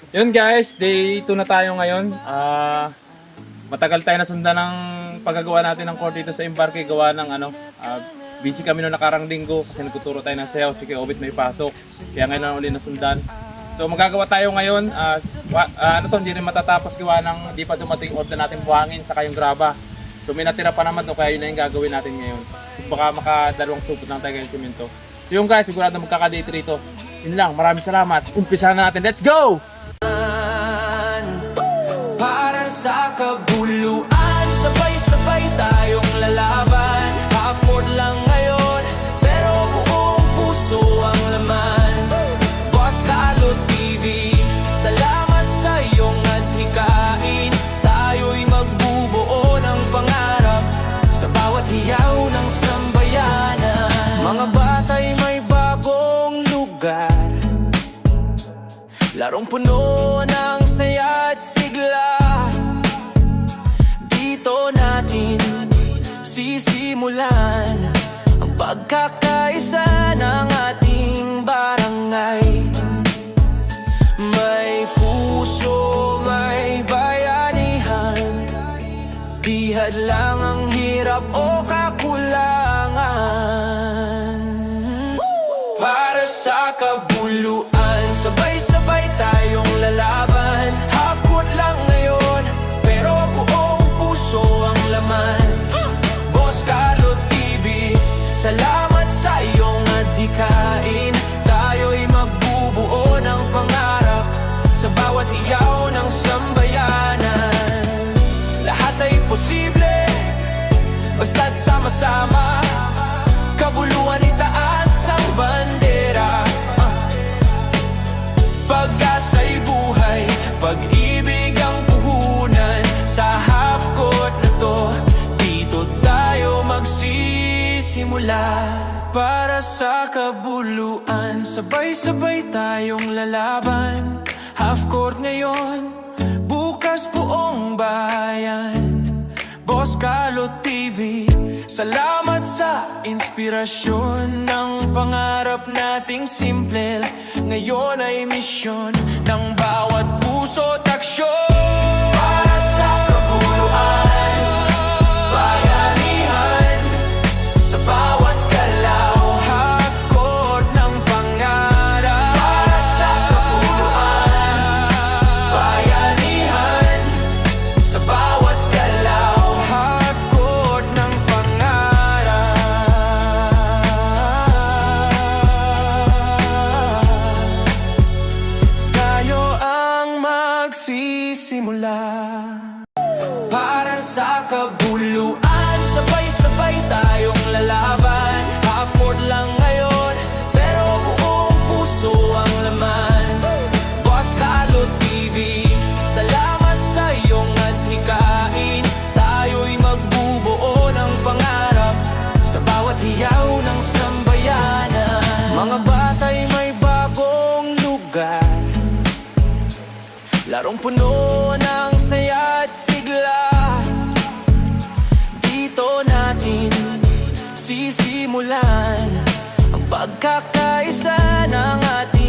Yun guys, day 2 na tayo ngayon. Matagal tayo nasundan ng paggagawa natin ng court dito sa Embarque. Gawa ng busy kami noong nakarang linggo kasi nagtuturo tayo ng sayaw. Si Obit may pasok. Kaya ngayon na uli nasundan. So magagawa tayo ngayon. Hindi rin matatapos gawa ng di pa dumating order natin buhangin saka yung graba. So may natira pa naman to, kaya yun na yung gagawin natin ngayon. Baka makadalawang supot lang tayo ngayong simento. So yung guys, sigurado magkakadate rito. Yun lang, maraming salamat. Umpisa na natin. Let's go! Para sa kabuluan, sabay-sabay tayong lalaban. Half court lang ngayon, pero buong puso ang laman. Boss Carlo TV, salamat sa iyong adhikain. Tayo'y magbubuo ng pangarap sa bawat hiyaw ng sambayanan. Mga bata'y may bagong lugar, larong puno ng saya at sigla. Dito natin sisimulan ang pagkakaisa ng ating barangay. May puso, may bayanihan, di hadlang ang hirap o kakulangan. Para sa kabuluan, sabay-sabay tayong lalaban. Half court lang ngayon, pero buong puso ang laman. Boss Carlo TV, salamat sa iyong adhikain. Tayo'y magbubuo ng pangarap sa bawat hiyaw ng sambayanan. Lahat ay posible, basta't sama-sama. Kabuluan itaas ang bandera. Pag-asa'y buhay, pag-ibig ang puhunan. Sa half court na to, dito tayo magsisimula. Para sa kabuluan, sabay-sabay tayong lalaban. Half court ngayon, bukas buong bayan. Boss Carlo TV, salamat sa inspirasyon ng pangarap nating simple. Ngayon ay misyon ng bawat puso't aksyon. Para sa kabuluan, bayanihan, sa bawat galaw, half court ng pangarap. Para sa kabuluan, bayanihan, sa bawat galaw, half court ng pangarap. Tayo ang magsisimula. Para sa kabuluan, sabay-sabay tayong lalaban. Half court lang ngayon, pero buong puso ang laman. Boss Carlo TV, salamat sa iyong adhikain. Tayo'y magbubuo ng pangarap sa bawat hiyaw ng sambayanan. Mga bata'y may bagong lugar, larong puno ng saya at sigla. Dito natin sisimulan ang pagkakaisa ng ating